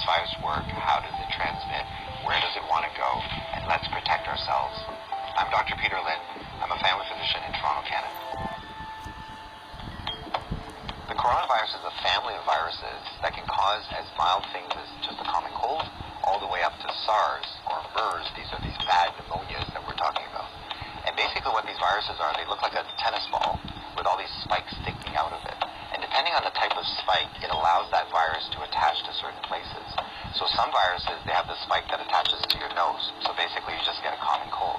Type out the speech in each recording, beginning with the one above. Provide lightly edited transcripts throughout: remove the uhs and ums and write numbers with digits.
this virus work? How does it transmit? Where does it want to go? And let's protect ourselves. I'm Dr. Peter Lin. I'm a family physician in Toronto, Canada. The coronavirus is a family of viruses that can cause as mild things as just a common cold, all the way up to SARS or MERS. These are these bad pneumonias that we're talking about. And basically what these viruses are, they look like a tennis ball with all these spikes sticking out of it. And depending on the type of spike, it allows that virus to attach to certain places. So some viruses, they have the spike that attaches to your nose. So basically you just get a common cold.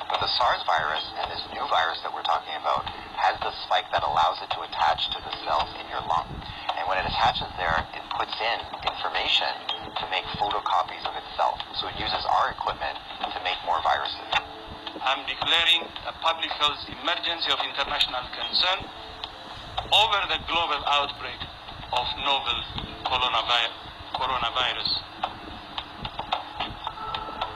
But the SARS virus and this new virus that we're talking about has the spike that allows it to attach to the cells in your lung. And when it attaches there, it puts in information to make photocopies of itself. So it uses our equipment to make more viruses. I'm declaring a public health emergency of international concern over the global outbreak of novel coronavirus.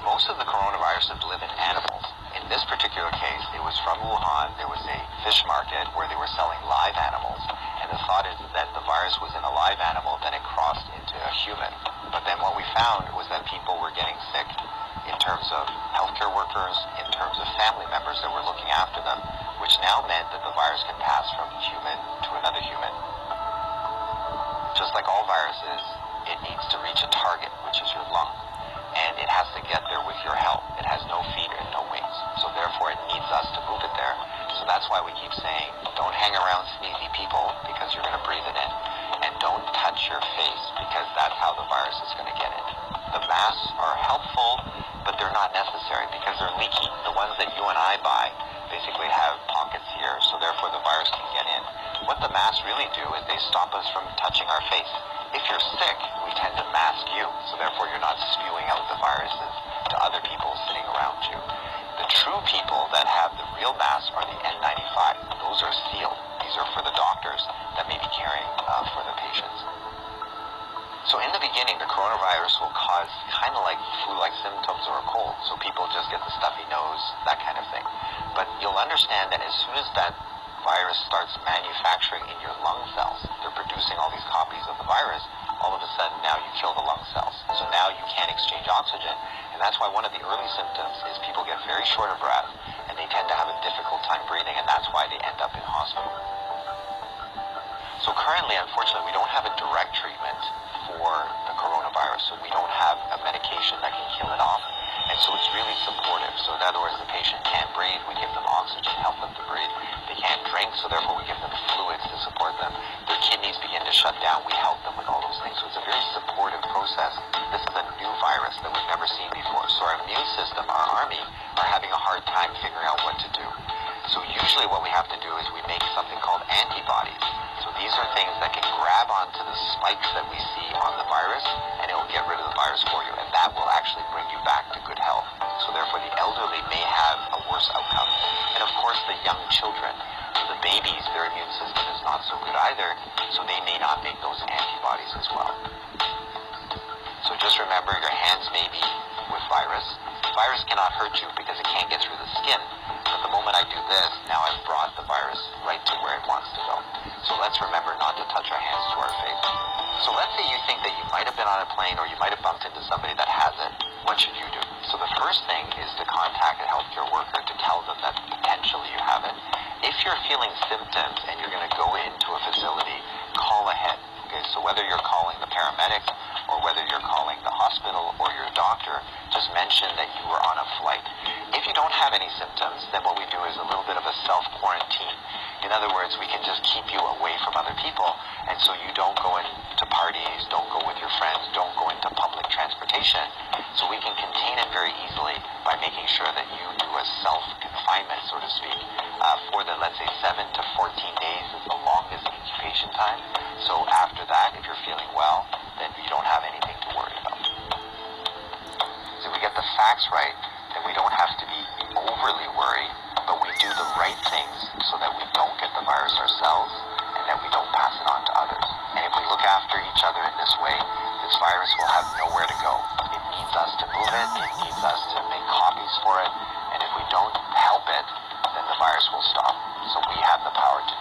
Most of the coronaviruses live in animals. In this particular case, it was from Wuhan. There was a fish market where they were selling live animals. And the thought is that the virus was in a live animal, then it crossed into a human. But then what we found was that people were getting sick in terms of healthcare workers, in terms of family members that were looking after them, which now meant that the virus can pass from human to another human. Just like all viruses, it needs to reach a target, which is your lung. And it has to get there with your help. It has no feet and no wings. So therefore it needs us to move it there. So that's why we keep saying, don't hang around sneezy people because you're going to breathe it in. And don't touch your face because that's how the virus is going to get in. The masks are helpful, but they're not necessary because they're leaky. The ones that you and I buy basically have pockets here, so therefore the virus can get in. What the masks really do is they stop us from touching our face. If you're sick, we tend to mask you, so therefore you're not spewing out the viruses to other people sitting around you. The true people that have the real masks are the N95. Those are sealed. These are for the doctors that may be caring for the patients. So in the beginning, the coronavirus will cause kind of like flu-like symptoms or a cold. So people just get the stuffy nose, that kind of thing. But you'll understand that as soon as that virus starts manufacturing in your lung cells, they're producing all these copies of the virus, all of a sudden now you kill the lung cells. So now you can't exchange oxygen. And that's why one of the early symptoms is people get very short of breath and they tend to have a difficult time breathing, and that's why they end up in hospital. So currently, unfortunately, we don't have a direct treatment for the coronavirus. So we don't have a medication that can kill it off. And so it's really supportive. So in other words, the patient can't breathe, we give them oxygen, help them to breathe. They can't drink, so therefore we give them fluids to support them. Their kidneys begin to shut down, we help them with all those things. So it's a very supportive process. This is a new virus that we've never seen before. So our immune system, our army, are having a hard time figuring out what to do. So usually what we have to do is we make something called antibodies. So these are things that can grab onto the spikes that we see on the virus, and it will get rid of the virus for you, and that will actually bring you back to good health. So therefore the elderly may have a worse outcome. And of course the young children, so the babies, their immune system is not so good either, so they may not make those antibodies as well. So just remember, your hands may be with virus. The virus cannot hurt you because it can't get through the skin. But the moment I do this, now I've brought the virus right to where it wants to go. So let's remember not to touch our hands to our face. So let's say you think that you might have been on a plane or you might have bumped into somebody that has it. What should you do? So the first thing is to contact a healthcare worker to tell them that potentially you have it. If you're feeling symptoms and you're going to go into a facility, call ahead. Okay, so whether you're calling the paramedics or whether you're calling the hospital or your doctor, just mention that you were on a flight. If you don't have any symptoms, then what we do is a little bit of a self-quarantine. In other words, we can just keep you away from other people, and so you don't go into parties, don't go with your friends, don't go into public transportation. So we can contain it very easily by making sure that you do a self-confinement, so to speak, for the, let's say, 7 to 14 days is the longest incubation time. So after that, if you're feeling well, then you don't have anything to worry about. So if we get the facts right, then we don't have to be overly worried, but we do the right things so that we don't get the virus ourselves and that we don't pass it on to others. And if we look after each other in this way, this virus will have nowhere to go. It needs us to move it, it needs us to make copies for it, and if we don't help it, then the virus will stop. So we have the power to